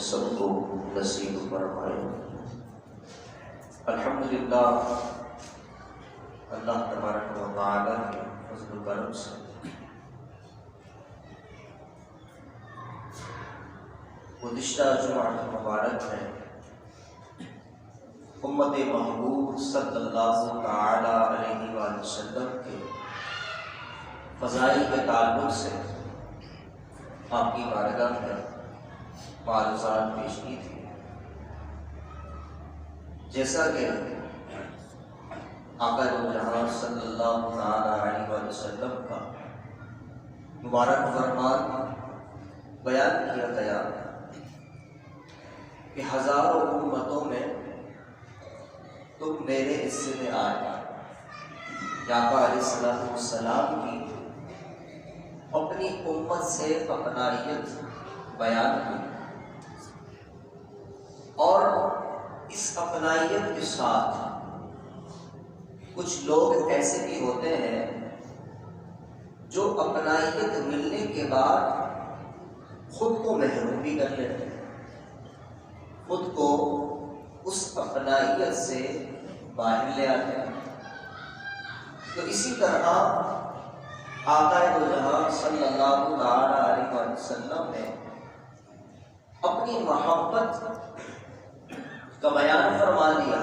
سب کو نصیب فرمائے۔ الحمدللہ اللہ تبارک و تعالیٰ کے فضل و کرم سے گزشتہ جمعہ مبارک میں امت محبوب صلی اللہ تعالی علیہ وآلہ وسلم کے فضائل کے تعلق سے آپ کی بارگاہ میں معروضات پیش کی تھی۔ جیسا کہ آقا جہاں صلی اللہ تعالی علیہ وآلہ وسلم کا مبارک فرمان بیان کیا گیا کہ ہزاروں امتوں میں تم میرے حصے میں آئے۔ آقا علیہ السلام کی اپنی امت سے اپنائیت بیان کی، اور اس اپنائیت کے ساتھ کچھ لوگ ایسے بھی ہوتے ہیں جو اپنائیت ملنے کے بعد خود کو محروم بھی کر لیتے ہیں، خود کو اس اپنائیت سے باہر لے آتے ہیں۔ تو اسی طرح آقا جہاں صلی اللہ تعالی علیہ وسلم نے اپنی محبت کا بیان فرما دیا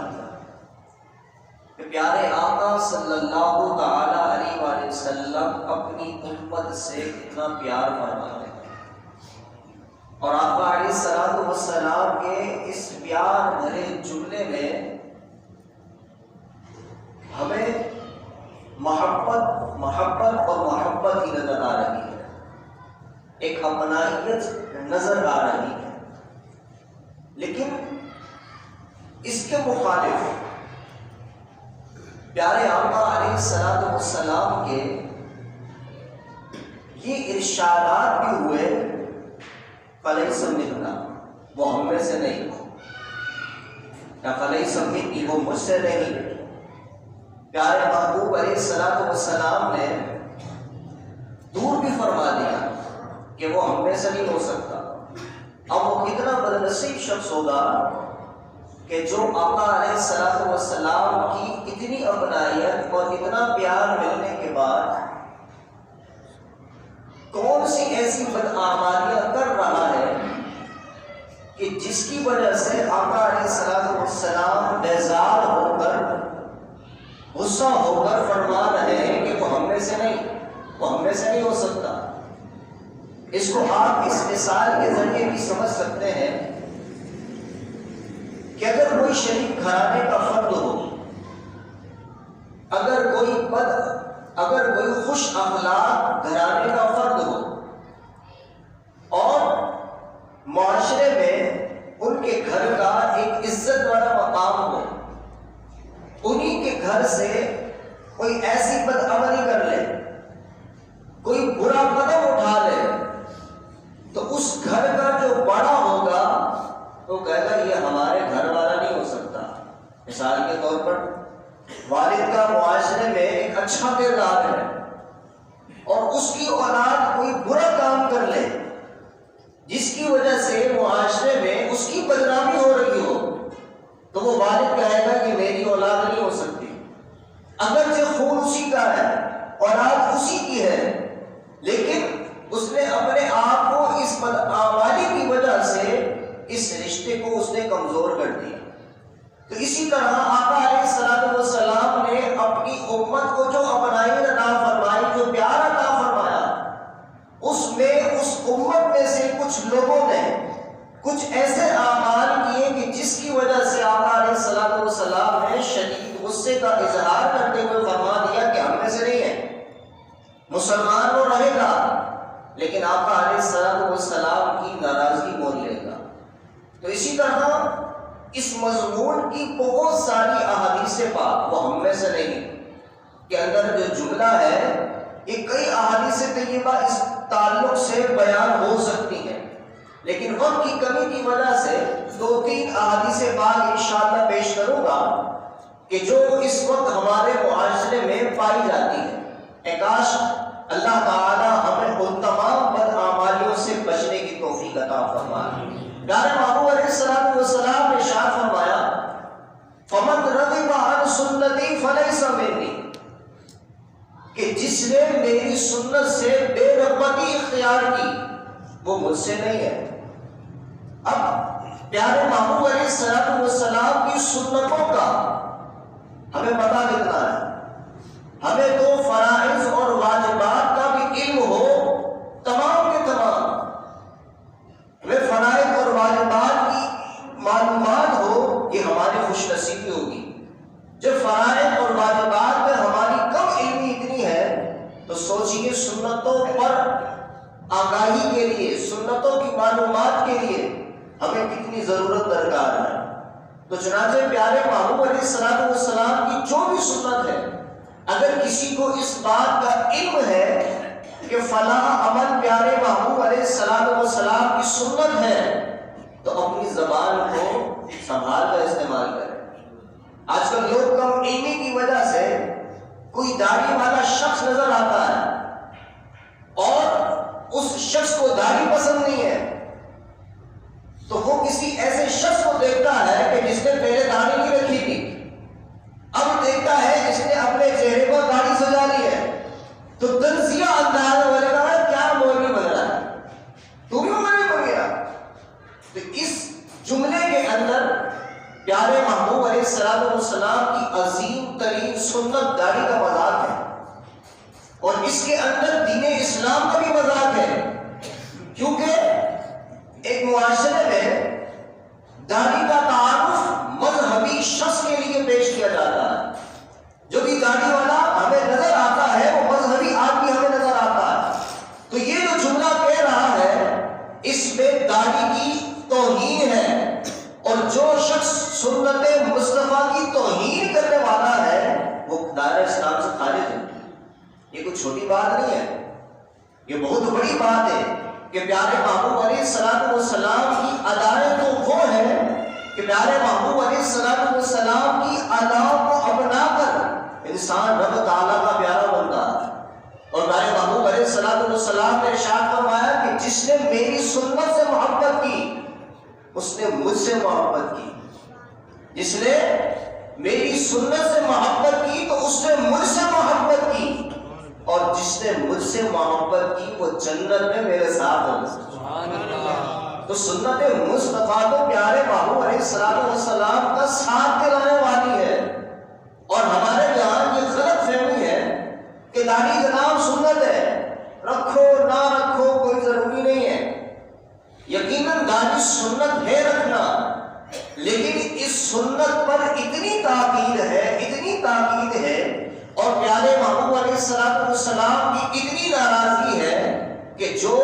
کہ پیارے آقا صلی اللہ تعالی علیہ وآلہ وسلم اپنی امت سے اتنا پیار فرماتے ہیں، اور آقا علیہ السلام کے اس پیار بھرے جملے میں ہمیں محبت اور محبت ہی نظر آ رہی ہے، ایک اپنائیت نظر آ رہی ہے۔ لیکن اس کے مخالف پیارے آقا علیہ السلام کے یہ ارشادات بھی ہوئے، فلیس منا، وہ ہم میں سے نہیں، یا فلیس منی، وہ مجھ سے نہیں۔ پیارے محبوب علیہ السلام نے دور بھی فرما دیا کہ وہ ہم میں سے نہیں ہو سکتا۔ اب وہ کتنا بدنصیب شخص ہوگا کہ جو آقا علیہ السلام کی اتنی اپنائیت اور اتنا پیار ملنے کے بعد کون سی ایسی بدعمالیاں کر رہا ہے کہ جس کی وجہ سے آقا علیہ السلام بیزار ہو کر، غصہ ہو کر فرما رہے ہیں کہ وہ ہم میں سے نہیں، وہ ہم میں سے نہیں ہو سکتا۔ اس کو آپ اس مثال کے ذریعے بھی سمجھ سکتے ہیں کہ اگر کوئی شریف گھرانے کا فرد ہو، اگر کوئی خوش اخلاق گھرانے کا فرد ہو اور معاشرے میں ان کے گھر کا ایک عزت والا مقام ہو، انہی کے گھر سے کوئی ایسی بدعملی کر لے، کوئی برا قدم اٹھا لے، تو اس گھر کا جو بڑا ہوگا وہ کہے گا یہ ہمارے گھر والا نہیں ہو سکتا۔ مثال کے طور پر والد کا معاشرے میں ایک اچھا کردار ہے، اور اس کی اولاد کوئی برا کام کر لے جس کی وجہ سے معاشرے میں اس کی بدنامی ہو رہی ہو، تو وہ والد کہے گا کہ میری اولاد نہیں ہو سکتی، اگرچہ خون اسی کا ہے، اولاد اسی کی ہے، لیکن اس نے اپنے آپ کو اس بدعمالی کی وجہ سے اس رشتے کو اس نے کمزور کر دیا۔ تو اسی طرح آقا علیہ السلام نے اپنی امت کو جو اپنائیت عطا فرمائی، جو پیار عطا فرمایا، اس میں اس امت میں سے کچھ لوگوں نے کچھ ایسے اعمال کیے کہ جس کی وجہ سے آقا علیہ السلام نے شدید غصے کا اظہار کرتے ہوئے فرما دیا کہ ہم میں سے نہیں ہے، مسلمان وہ رہے گا لیکن آقا علیہ السلام کی ناراضگی مول لے گا۔ تو اسی طرح اس مضمون کی بہت ساری احادیث پاک، وہ ہم میں سے نہیں، کے اندر جو جملہ ہے یہ کئی احادیث طیبہ اس تعلق سے بیان ہو سکتی ہیں، لیکن وقت کی کمی کی وجہ سے 2-3 احادیث پاک انشاءاللہ پیش کروں گا کہ جو اس وقت ہمارے معاشرے میں پائی جاتی ہے۔ کاش اللہ تعالی ہمیں ان تمام بدعمالیوں سے بچنے کی توفیق عطا فرمائے۔ پیارے محبوب علیہ السلام والسلام نے ارشاد فرمایا فمن رغب عن سنتی فلیس منی، کہ جس نے میری سنت سے بے رغبتی اختیار کی وہ مجھ سے نہیں ہے۔ اب پیارے محبوب علیہ السلام والسلام کی سنتوں کا ہمیں پتہ لگنا ہے، ہمیں تو فرائض اور واجبات کا بھی علم ہو، تمام کے تمام ہمیں فرائض اور واجبات کی معلومات ہو، یہ ہماری خوش نصیبی ہوگی۔ جب فرائض اور واجبات میں ہماری کم علمی اتنی ہے تو سوچئے سنتوں پر آگاہی کے لیے، سنتوں کی معلومات کے لیے ہمیں کتنی ضرورت درکار ہے۔ تو چنانچہ پیارے محبوب علیہ السلام کی جو بھی سنت ہے، اگر کسی کو اس بات کا علم ہے کہ فلاں عمل پیارے محبوب علیہ السلام کی سنت ہے، تو اپنی زبان کو سنبھال کر استعمال کریں۔ آج کل لوگ کم علمی کی وجہ سے کوئی داڑھی والا شخص نظر آتا ہے اور اس شخص کو داڑھی پسند نہیں ہے، تو وہ کسی ایسے شخص کو دیکھتا ہے کہ جس نے پہلے داڑھی نہیں رکھی تھی، اب دیکھتا ہے جس نے اپنے چہرے پر داڑھی سجا لی ہے، تو تنزیہ انداز میں لگا ہے کیا مولوی بن رہا ہے، تو بھی مولوی بن گیا۔ تو اس جملے کے اندر پیارے محبوب علیہ السلام کی عظیم ترین سنت داڑھی کا مذاق ہے، اور اس کے اندر دین اسلام کا بھی مذاق ہے، کیونکہ ایک معاشرے میں داڑھی کا تعارف مذہبی شخص کے لیے پیش کیا جاتا ہے۔ جو بھی داڑھی والا ہمیں نظر آتا ہے وہ مذہبی آدمی ہمیں نظر آتا ہے۔ تو یہ جو جملہ کہہ رہا ہے اس میں داڑھی کی توہین ہے، اور جو شخص سنت مصطفیٰ کی توہین کرنے والا ہے وہ دائرہ اسلام سے خارج ہے۔ یہ کوئی چھوٹی بات نہیں ہے، یہ بہت بڑی بات ہے کہ پیارے محبوب علیہ السلام کی ادائیں تو وہ ہیں کہ پیارے محبوب علیہ السلام کی اداؤں کو اپنا کر انسان رب تعالیٰ کا پیارا بنتا ہے۔ اور پیارے محبوب علیہ السلام نے ارشاد فرمایا کہ جس نے میری سنت سے محبت کی اس نے مجھ سے محبت کی، جس نے میری سنت سے محبت کی تو اس نے مجھ سے محبت کی، اور جس نے مجھ سے محبت کی وہ جنت میں میرے ساتھ ہوگا۔ تو سنت مصطفیٰ تو پیارے محبوب علیہ السلام کا ساتھ دلانے والی ہے، اور ہمارے یہاں یہ غلط فہمی ہے کہ داڑھی جناب سنت ہے، رکھو نہ رکھو کوئی ضروری نہیں ہے۔ یقیناً داڑھی سنت ہے رکھنا، لیکن اس سنت پر اتنی تاکید ہے اور پیارے محبوب علیہ السلام کی اتنی ناراضگی ہے کہ جو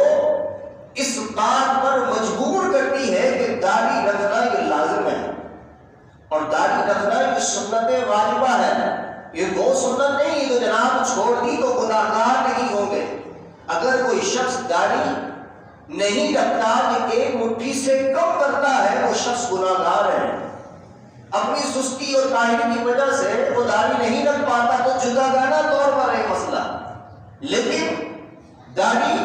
اس بات پر مجبور کرتی ہے کہ داڑھی رکھنا یہ لازم ہے، اور داڑھی رکھنا یہ سنت واجبہ ہے۔ یہ وہ سنت نہیں جو جناب چھوڑ دی تو گناہگار نہیں ہوں گے۔ اگر کوئی شخص داڑھی نہیں رکھتا کہ ایک مٹھی سے کم کرتا ہے وہ شخص گناہگار ہے۔ اپنی سستی اور کاہلی کی وجہ سے وہ داڑھی نہیں رکھ پاتا تو جداگانہ طور پر ہے مسئلہ، لیکن داڑھی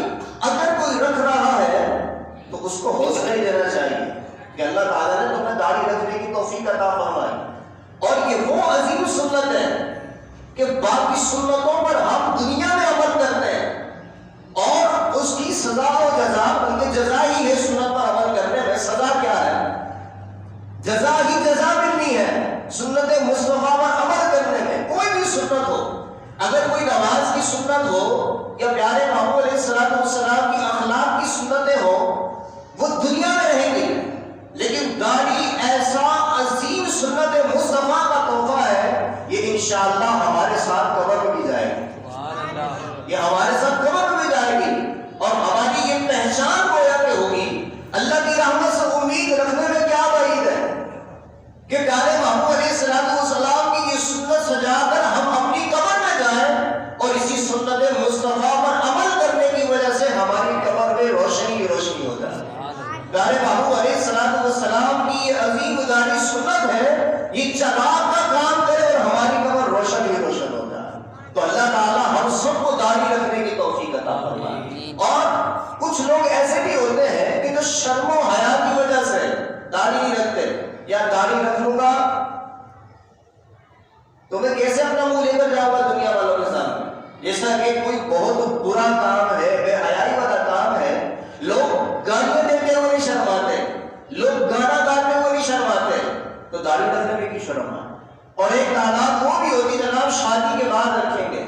اگر کوئی رکھ رہا ہے تو اس کو حوصلہ ہی دینا چاہیے کہ اللہ تعالیٰ نے تمہیں داڑھی رکھنے کی توفیق عطا فرمائی۔ اور یہ وہ عظیم سنت ہے کہ باقی سنتوں پر ہم دنیا میں عمل کرتے ہیں اور اس کی سزا و جزا، بلکہ جزا ہی ہے سنت پر عمل کرنے میں، سزا کیا ہے؟ جزا ہی جزا ملنی ہے سنت مصطفیٰ پر عمل کرنے میں۔ کوئی بھی سنت ہو، اگر کوئی نماز کی سنت ہو یا پیارے محبوب علیہ السلام کی اخلاق کی سنتیں ہو، وہ دنیا میں رہیں گی، لیکن داڑھی ایسا عظیم سنت مصطفیٰ کا تحفہ ہے، یہ انشاءاللہ ہمارے ساتھ قبر میں بھی جائے گی، یہ ہمارے ساتھ قبر میں بھی جائے گی، اور ہماری یہ پہچان گویا کہ ہوگی۔ اللہ کی رحمت سے امید رکھنے میں کیا بعید ہے کہ پیارے محبوب علیہ السلام کی یہ سنت سجا کر ہم اپنی قبر میں جائیں، اور اسی سنت مصطفیٰ پر عمل کرنے کی وجہ سے ہماری قبر میں روشنی ہی روشنی ہو جائے۔ پیارے محبوب علیہ السلام کی یہ عظیم داڑھی سنت ہے، یہ چراغ کا کام کرے اور ہماری قبر روشن ہی روشن ہو جائے۔ تو اللہ تعالیٰ ہم سب کو داڑھی رکھنے کی توفیق عطا فرمائے۔ اور کچھ لوگ ایسے بھی ہوتے ہیں کہ جو شرم و حیا کی وجہ سے میں کیسے اپنا منہ لے کر جاؤں گا دنیا والوں کے سامنے؟ جیسا کہ کوئی بہت برا کام ہے، بے حیائی والا کام ہے، لوگ گالیاں دیتے ہوئے نہیں شرماتے، لوگ گانا گاتے ہوئے نہیں شرماتے، تو داڑھی رکھنے میں کی شرم ہے؟ اور ایک تعداد وہ بھی ہوتی جناب شادی کے بعد رکھیں گے،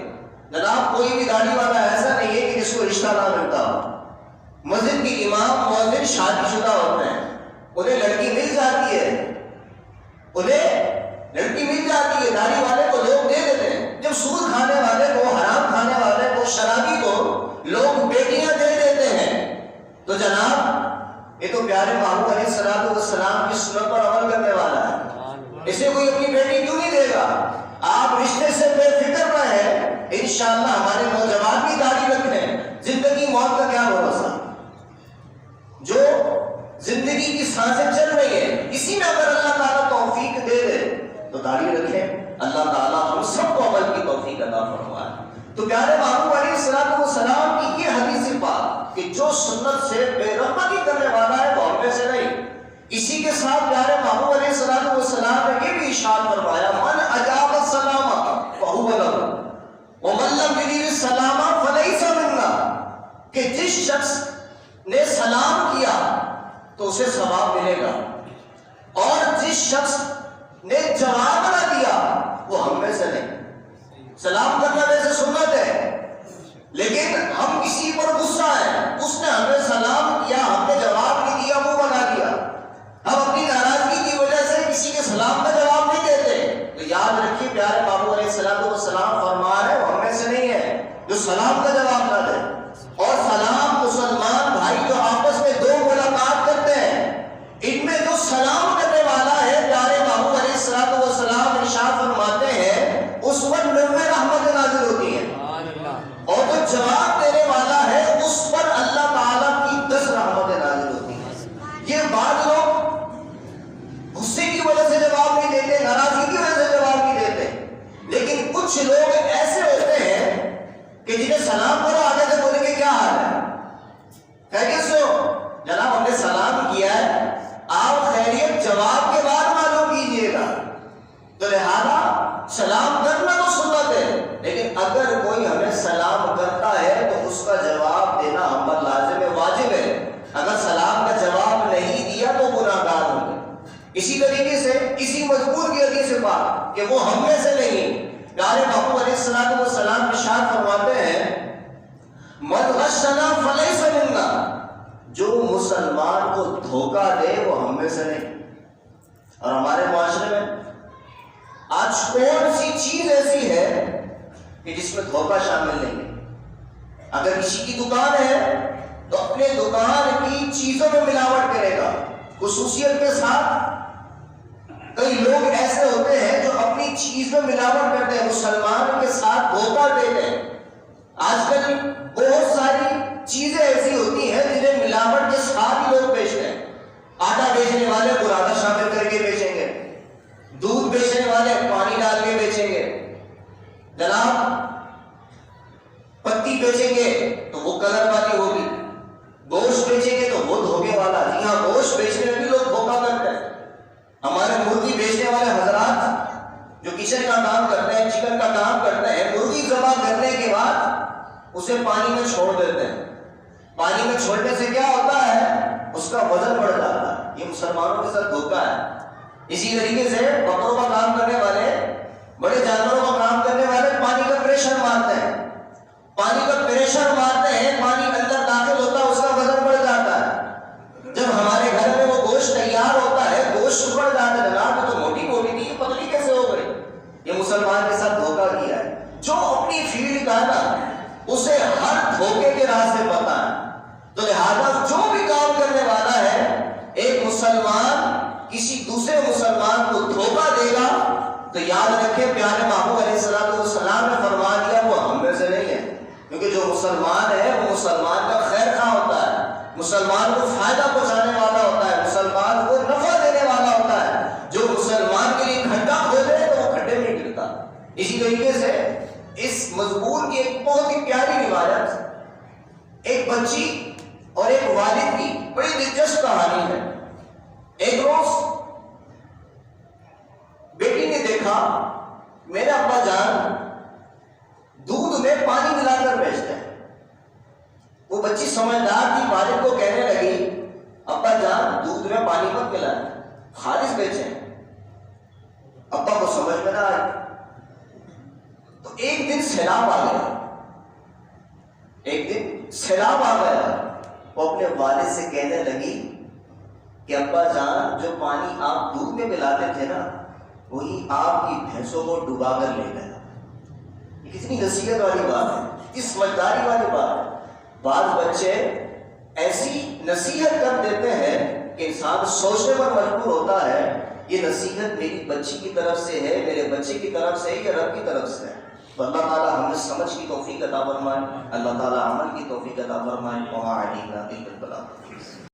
جناب کوئی بھی داڑھی والا ایسا نہیں ہے کہ جس کو رشتہ نہ ملتا ہو۔ مسجد کے امام مؤذن شادی شدہ ہوتے ہیں، انہیں لڑکی مل جاتی ہے، داڑھی والے کو لوگ دے دیتے ہیں۔ جب سود کھانے والے کو، حرام کھانے والے کو، شرابی کو لوگ بیٹیاں دے دیتے ہیں، تو جناب یہ تو پیارے محبوب علیہ الصلوۃ والسلام کی سنت پر عمل کرنے والا ہے، اسے کوئی اپنی بیٹی کیوں نہیں دے گا؟ آپ رشتے سے بے فکر رہیں، انشاءاللہ ہمارے نوجوان بھی داڑھی رکھیں، زندگی موت کا کیا بھروسہ؟ جو زندگی کی سانسیں چل رہی ہیں، اسی میں اگر اللہ تعالیٰ توفیق دے دے تو داڑھی رکھیں، اللہ تعالیٰ ہم سب کو عمل کی توفیق عطا فرمائے۔ تو پیارے محبوب علیہ الصلوۃ والسلام کی یہ حدیث پاک کہ جو سنت سے بے رغبتی کرنے والا ہے وہ ہم میں سے نہیں۔ اسی کے ساتھ پیارے محبوب علیہ الصلوۃ والسلام نے یہ بھی ارشاد فرمایا، من اجاب السلام فہو له ومن لم یجب السلام فلیس منا، کہ جس شخص نے سلام کیا تو اسے ثواب ملے گا، اور جس شخص نے جواب نہ دیا وہ ہم میں سے نہیں۔ سلام کرنا ویسے سنت ہے، لیکن ہم کسی پر غصہ ہے، اس نے ہمیں سلام کیا، ہم نے جواب نہیں دیا، منہ بنا دیا، ہم اپنی ناراضگی کی وجہ سے کسی کے سلام کا جواب نہیں دیتے، تو یاد رکھیے پیارے محبوب علیہ الصلوۃ والسلام فرما رہے وہ ہم میں سے نہیں ہے جو سلام کا جواب نہ دے۔ اور سلام مسلمان بھائی جو آپس میں دو ملاقات کرتے ہیں، ان میں جو سلام کرنے والا ہے پیارے محبوب علیہ الصلوۃ والسلام ارشاد فرماتے ہیں اس پر 90 رحمت نازل ہوتی ہیں، اور جو جواب دینے والا ہے اس پر اللہ تعالیٰ کی 10 رحمتیں نازل ہوتی ہیں۔ یہ بعض لوگ غصے کی وجہ سے جواب نہیں دیتے، ناراضگی کی وجہ سے جواب نہیں دیتے، لیکن کچھ لوگ ایسے ہوتے ہیں کہ جنہیں سلام کرو آگے سے بولیں گے کیا حال ہے، خیریت سے ہو؟ جناب ہم نے سلام کیا ہے، آپ خیریت جواب کے بعد معلوم کیجئے گا۔ تو لہذا سلام کرنا تو سنت ہے، لیکن اگر کوئی ہمیں سلام کرتا ہے تو اس کا جواب دینا ہم پر لازم ہے، واجب ہے۔ اگر سلام کا جواب نہیں دیا تو گناہگار ہوں گے۔ اسی طریقے سے اسی مذکور کی حدیث پاک کہ وہ ہم میں سے نہیں، پیارے محبوب علیہ الصلوۃ والسلام ارشاد فرماتے ہیں من غشنا فلیس منا، جو مسلمان کو دھوکہ دے وہ ہم میں سے نہیں۔ اور ہمارے معاشرے میں آج کون سی چیز ایسی ہے کہ جس میں دھوکہ شامل نہیں ہے؟ اگر کسی کی دکان ہے تو اپنے دکان کی چیزوں میں ملاوٹ کرے گا، خصوصیت کے ساتھ۔ کئی لوگ ایسے ہوتے ہیں جو اپنی چیز میں ملاوٹ کرتے ہیں، مسلمان کے ساتھ دھوکہ دیتے ہیں۔ آج کل بہت ساری چیزیں ایسی ہوتی ہیں جنہیں ملاوٹ کے ساتھ ہی لوگ بیچتے ہیں۔ آٹا بیچنے والے برادہ شامل کر کے بیچیں گے، دودھ بیچنے والے پانی ڈال کے بیچیں گے، جناب پتی بیچیں گے تو وہ کلر والی ہوگی، گوشت بیچیں گے تو وہ دھوکے والا۔ جی ہاں، گوشت بیچنے میں بھی لوگ دھوکہ کرتے ہیں۔ ہمارے مرغی بیچنے والے حضرات جو کچن کا کام کرتے ہیں، چکن کا کام کرتے ہیں، مرغی ذبح کرنے کے بعد اسے پانی میں چھوڑ دیتے ہیں۔ پانی میں چھوڑنے سے کیا ہوتا ہے؟ اس کا وزن بڑھ جاتا ہے۔ یہ مسلمانوں کے ساتھ دھوکہ ہے۔ اسی طریقے سے بکروں کا کام کرنے والے، بڑے جانوروں کا کام کرنے والے پانی کا پریشر مارتے ہیں، پانی کا پریشر مارتے ہیں، پانی اندر داخل ہوتا ہے، اس کا وزن بڑھ جاتا ہے۔ جب ہمارے گھر میں وہ گوشت تیار ہوتا ہے، گوشت سکڑ جاتا ہے، جناب تو موٹی موٹی تھی، یہ پتلی کیسے ہو گئی؟ یہ مسلمان کے ساتھ دھوکہ کیا ہے۔ جو اپنی فیلڈ کا نا اسے ہر دھوکے کے راستے پتہ ہے، تو لہذا جو بھی کام کرنے والا ہے، ایک مسلمان کسی دوسرے مسلمان کو دھوکہ دے گا تو یاد رکھے پیارے محبوب علیہ الصلوۃ والسلام نے فرما دیا وہ ہم میں سے نہیں ہے، کیونکہ جو مسلمان ہے وہ مسلمان کا خیر خواہ ہوتا ہے، مسلمان کو فائدہ پہنچانے والا ہوتا ہے، مسلمان کو نفع دینے والا ہوتا ہے۔ جو مسلمان کے لیے کھڈا کھودے تو وہ کھڈے میں گرتا۔ اسی طریقے سے اس مذکور کی ایک بہت ہی پیاری روایت، ایک بچی اور ایک والد کی بڑی دلچسپ کہانی ہے۔ ایک روز بیٹی نے دیکھا میرے ابا ابا جان دودھ میں پانی ملا کر بیچتے ہیں۔ وہ بچی سمجھدار تھی، والد کو کہنے لگی ابا جان دودھ میں پانی مت ملائیں، خالص بیچیں۔ ابا کو سمجھ میں نہ آئی تو ایک دن سیلاب آ گیا، وہ اپنے والد سے کہنے لگی کہ ابا جان جو پانی آپ دودھ میں ملاتے تھے نا وہی آپ کی بھینسوں کو ڈبا کر لے گیا۔ یہ کتنی نصیحت والی بات ہے، کتنی سمجھداری والی بات ہے۔ بعض بچے ایسی نصیحت کر دیتے ہیں کہ انسان سوچنے پر مجبور ہوتا ہے یہ نصیحت میری بچی کی طرف سے ہے، میرے بچے کی طرف سے ہے یا رب کی طرف سے ہے۔ تو اللہ تعالیٰ ہمیں سمجھ کی توفیق عطا فرمائے، اللہ تعالیٰ عمل کی توفیق عطا فرمائے۔ وما علینا الا البلاغ۔